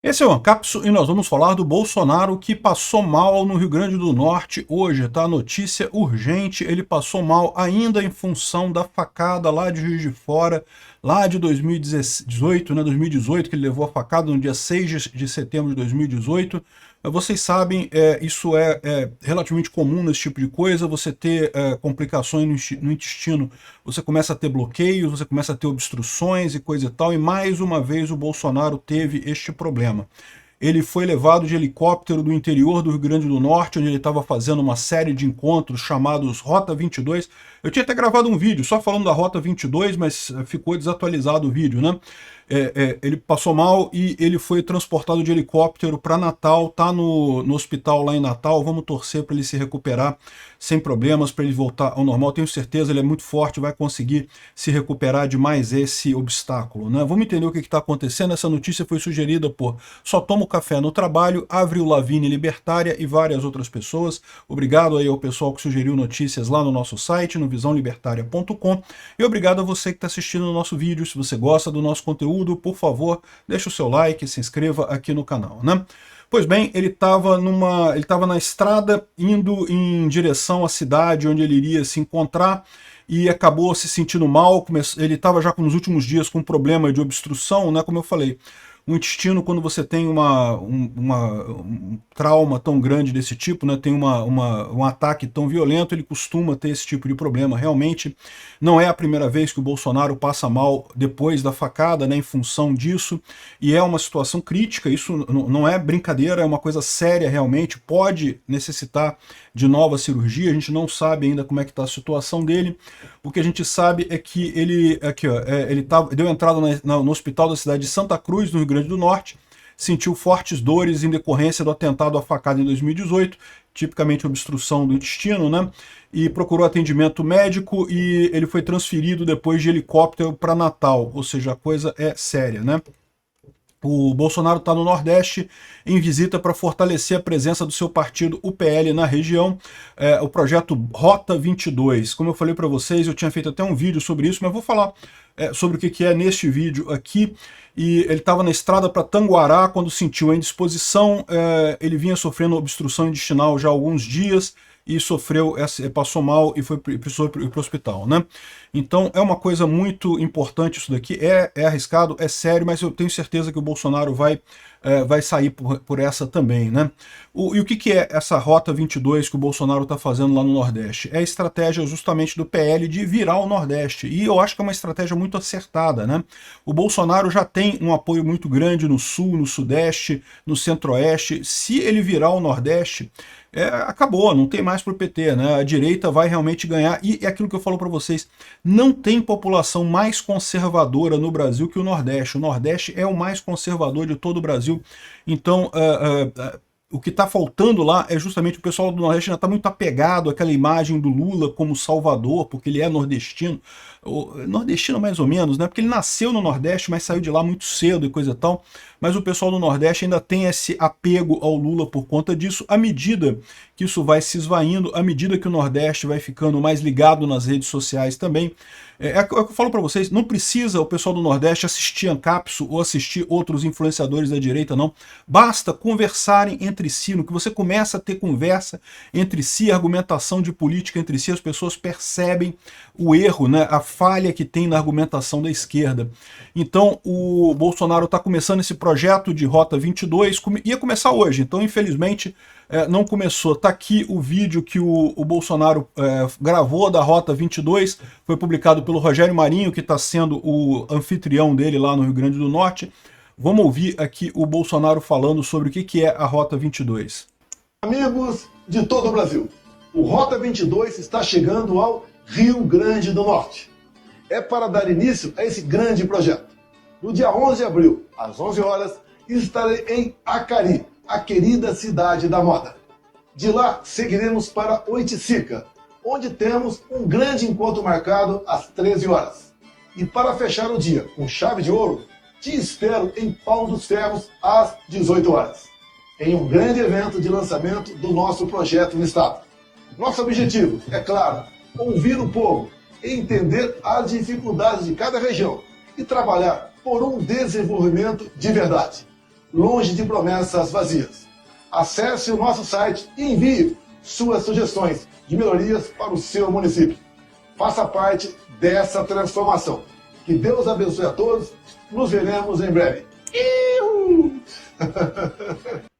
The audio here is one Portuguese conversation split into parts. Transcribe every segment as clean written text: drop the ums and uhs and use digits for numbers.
Esse é o Ancapso e nós vamos falar do Bolsonaro que passou mal no Rio Grande do Norte hoje, tá? Notícia urgente, ele passou mal ainda em função da facada lá de Juiz de Fora, lá de 2018, né? 2018, que ele levou a facada no dia 6 de setembro de 2018. Vocês sabem, isso é relativamente comum nesse tipo de coisa, você ter complicações no intestino, você começa a ter bloqueios, você começa a ter obstruções e coisa e tal, e mais uma vez o Bolsonaro teve este problema. Ele foi levado de helicóptero do interior do Rio Grande do Norte, onde ele estava fazendo uma série de encontros chamados Rota 22. Eu tinha até gravado um vídeo só falando da Rota 22, mas ficou desatualizado o vídeo, né? Ele passou mal e ele foi transportado de helicóptero para Natal, tá no hospital lá em Natal. Vamos torcer para ele se recuperar sem problemas, para ele voltar ao normal. Tenho certeza, ele é muito forte, vai conseguir se recuperar de mais esse obstáculo, né? Vamos entender o que está acontecendo. Essa notícia foi sugerida por Só Tomo Café no Trabalho, Avril Lavigne Libertária e várias outras pessoas. Obrigado aí ao pessoal que sugeriu notícias lá no nosso site, no visãolibertaria.com, e obrigado a você que está assistindo o nosso vídeo. Se você gosta do nosso conteúdo, por favor, deixa o seu like, se inscreva aqui no canal, né? Pois bem, ele estava na estrada indo em direção à cidade onde ele iria se encontrar e acabou se sentindo mal. Ele estava já nos últimos dias com um problema de obstrução, né? Como eu falei, o intestino, quando você tem um trauma tão grande desse tipo, né, tem um ataque tão violento, ele costuma ter esse tipo de problema. Realmente não é a primeira vez que o Bolsonaro passa mal depois da facada, né, em função disso, e é uma situação crítica. Isso não é brincadeira, é uma coisa séria realmente, pode necessitar de nova cirurgia. A gente não sabe ainda como é que está a situação dele. O que a gente sabe é que ele, deu entrada no hospital da cidade de Santa Cruz, no Rio Grande do Norte, sentiu fortes dores em decorrência do atentado à facada em 2018, tipicamente obstrução do intestino, né? E procurou atendimento médico e ele foi transferido depois de helicóptero para Natal, ou seja, a coisa é séria, né? O Bolsonaro está no Nordeste em visita para fortalecer a presença do seu partido, o PL, na região. O projeto Rota 22. Como eu falei para vocês, eu tinha feito até um vídeo sobre isso, mas vou falar sobre o que é neste vídeo aqui. E ele estava na estrada para Tanguará quando sentiu a indisposição. Ele vinha sofrendo obstrução intestinal já há alguns dias e passou mal e precisou ir para o hospital, né? Então é uma coisa muito importante isso daqui, é arriscado, é sério, mas eu tenho certeza que o Bolsonaro vai sair por essa também, né? E o que é essa Rota 22 que o Bolsonaro está fazendo lá no Nordeste? É a estratégia justamente do PL de virar o Nordeste, e eu acho que é uma estratégia muito acertada, né? O Bolsonaro já tem um apoio muito grande no Sul, no Sudeste, no Centro-Oeste. Se ele virar o Nordeste, acabou, não tem mais para o PT, né? A direita vai realmente ganhar, e é aquilo que eu falo para vocês, não tem população mais conservadora no Brasil que o Nordeste. O Nordeste é o mais conservador de todo o Brasil. Então, o que está faltando lá é justamente o pessoal do Nordeste ainda está muito apegado àquela imagem do Lula como salvador, porque ele é nordestino. Nordestino mais ou menos, né? Porque ele nasceu no Nordeste, mas saiu de lá muito cedo e coisa e tal. Mas o pessoal do Nordeste ainda tem esse apego ao Lula por conta disso. À medida que isso vai se esvaindo, à medida que o Nordeste vai ficando mais ligado nas redes sociais também, é o que eu falo para vocês, não precisa o pessoal do Nordeste assistir Ancapso ou assistir outros influenciadores da direita, não. Basta conversarem entre si. No que você começa a ter conversa entre si, argumentação de política entre si, as pessoas percebem o erro, né, a falha que tem na argumentação da esquerda. Então o Bolsonaro está começando esse projeto de Rota 22, ia começar hoje, então infelizmente não começou. Está aqui o vídeo que o Bolsonaro gravou da Rota 22, foi publicado pelo Rogério Marinho, que está sendo o anfitrião dele lá no Rio Grande do Norte. Vamos ouvir aqui o Bolsonaro falando sobre o que é a Rota 22. Amigos de todo o Brasil, o Rota 22 está chegando ao Rio Grande do Norte. É para dar início a esse grande projeto. No dia 11 de abril, às 11 horas, estarei em Acari, a querida cidade da moda. De lá, seguiremos para Oiticica, onde temos um grande encontro marcado às 13 horas. E para fechar o dia com chave de ouro, te espero em Pau dos Ferros às 18 horas, em um grande evento de lançamento do nosso projeto no estado. Nosso objetivo, é claro, ouvir o povo, entender as dificuldades de cada região e trabalhar por um desenvolvimento de verdade. longe de promessas vazias. Acesse o nosso site e envie suas sugestões de melhorias para o seu município. Faça parte dessa transformação. Que Deus abençoe a todos. Nos veremos em breve.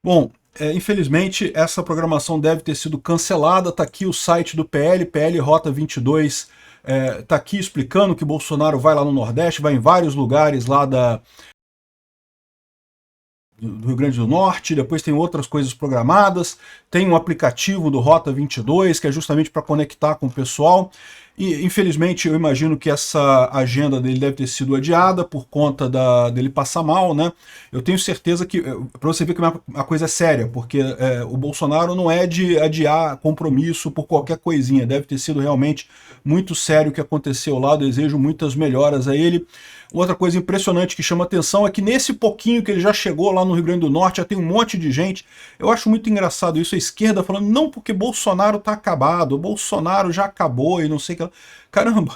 Bom, infelizmente essa programação deve ter sido cancelada. Está aqui o site do PL Rota 22, está aqui explicando que Bolsonaro vai lá no Nordeste, vai em vários lugares lá do Rio Grande do Norte, depois tem outras coisas programadas, tem um aplicativo do Rota 22, que é justamente para conectar com o pessoal, e infelizmente eu imagino que essa agenda dele deve ter sido adiada por conta dele passar mal, né? Eu tenho certeza que, para você ver que a coisa é séria, porque o Bolsonaro não é de adiar compromisso por qualquer coisinha, deve ter sido realmente muito sério o que aconteceu lá, eu desejo muitas melhoras a ele. Outra coisa impressionante que chama atenção é que nesse pouquinho que ele já chegou lá no Rio Grande do Norte, já tem um monte de gente. Eu acho muito engraçado isso, a esquerda falando, não, porque Bolsonaro tá acabado, Bolsonaro já acabou e não sei o que. Caramba,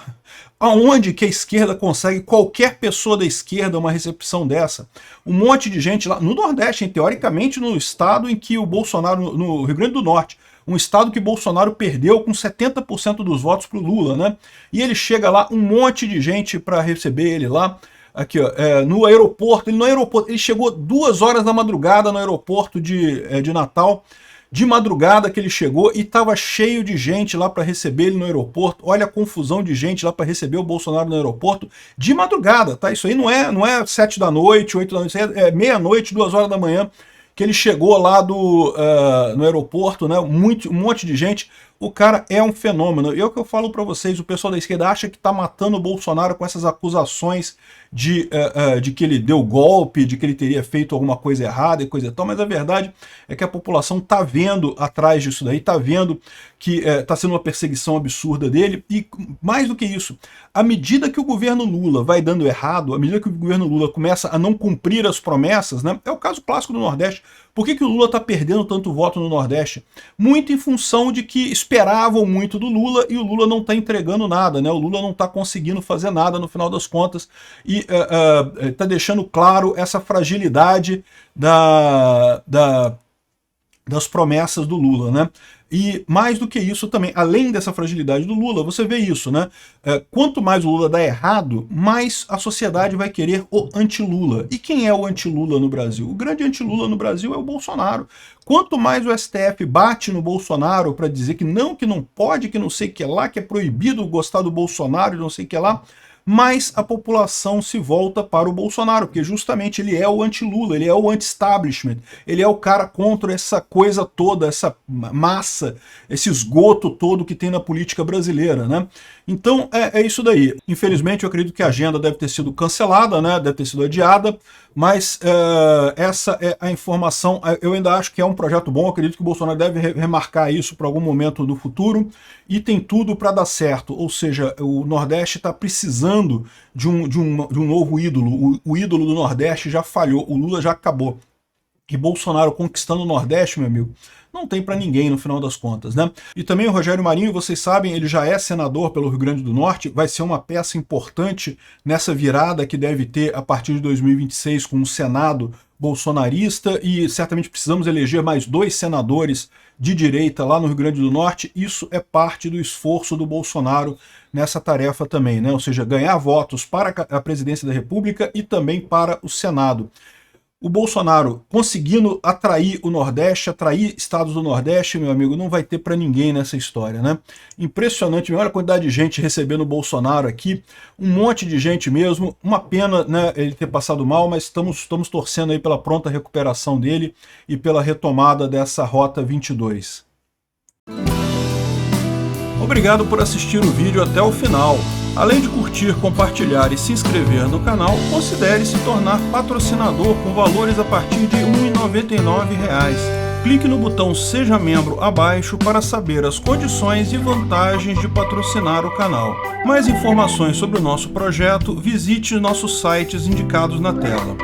aonde que a esquerda consegue, qualquer pessoa da esquerda, uma recepção dessa? Um monte de gente lá, no Nordeste, teoricamente no estado em que o Bolsonaro, no Rio Grande do Norte, um estado que Bolsonaro perdeu com 70% dos votos para o Lula, né? E ele chega lá, um monte de gente para receber ele lá, aqui ó, no aeroporto, ele chegou 2 horas da madrugada no aeroporto de Natal, de madrugada que ele chegou e estava cheio de gente lá para receber ele no aeroporto. Olha a confusão de gente lá para receber o Bolsonaro no aeroporto de madrugada, tá? Isso aí não é 7 da noite, 8 da noite, é meia-noite, 2 horas da manhã, que ele chegou lá no aeroporto, né? Um monte de gente. O cara é um fenômeno. E é o que eu falo para vocês, o pessoal da esquerda acha que está matando o Bolsonaro com essas acusações de que ele deu golpe, de que ele teria feito alguma coisa errada e coisa e tal, mas a verdade é que a população está vendo atrás disso daí, está vendo que está sendo uma perseguição absurda dele, e mais do que isso, à medida que o governo Lula vai dando errado, à medida que o governo Lula começa a não cumprir as promessas, né, é o caso clássico do Nordeste. Por que o Lula está perdendo tanto voto no Nordeste? Muito em função de que esperavam muito do Lula e o Lula não está entregando nada, né? O Lula não está conseguindo fazer nada no final das contas e está deixando claro essa fragilidade das promessas do Lula, né? E mais do que isso também, além dessa fragilidade do Lula, você vê isso, né? Quanto mais o Lula dá errado, mais a sociedade vai querer o anti-Lula. E quem é o anti-Lula no Brasil? O grande anti-Lula no Brasil é o Bolsonaro. Quanto mais o STF bate no Bolsonaro para dizer que não pode, que não sei o que lá, que é proibido gostar do Bolsonaro e não sei o que lá, mais a população se volta para o Bolsonaro, porque justamente ele é o anti-Lula, ele é o anti-establishment, ele é o cara contra essa coisa toda, essa massa, esse esgoto todo que tem na política brasileira, né? Então é isso daí. Infelizmente eu acredito que a agenda deve ter sido cancelada, né? Deve ter sido adiada, mas essa é a informação. Eu ainda acho que é um projeto bom, eu acredito que o Bolsonaro deve remarcar isso para algum momento do futuro, e tem tudo para dar certo, ou seja, o Nordeste está precisando de um novo ídolo. O ídolo do Nordeste já falhou, o Lula já acabou. E Bolsonaro conquistando o Nordeste, meu amigo, não tem para ninguém no final das contas, né? E também o Rogério Marinho, vocês sabem, ele já é senador pelo Rio Grande do Norte, vai ser uma peça importante nessa virada que deve ter a partir de 2026 com um Senado bolsonarista, e certamente precisamos eleger mais 2 senadores de direita lá no Rio Grande do Norte. Isso é parte do esforço do Bolsonaro nessa tarefa também, né? Ou seja, ganhar votos para a presidência da República e também para o Senado. O Bolsonaro conseguindo atrair o Nordeste, atrair estados do Nordeste, meu amigo, não vai ter para ninguém nessa história, né? Impressionante, olha a quantidade de gente recebendo o Bolsonaro aqui, um monte de gente mesmo, uma pena, né, ele ter passado mal, mas estamos torcendo aí pela pronta recuperação dele e pela retomada dessa Rota 22. Obrigado por assistir o vídeo até o final. Além de curtir, compartilhar e se inscrever no canal, considere se tornar patrocinador com valores a partir de R$ 1,99. Clique no botão Seja Membro abaixo para saber as condições e vantagens de patrocinar o canal. Mais informações sobre o nosso projeto, visite nossos sites indicados na tela.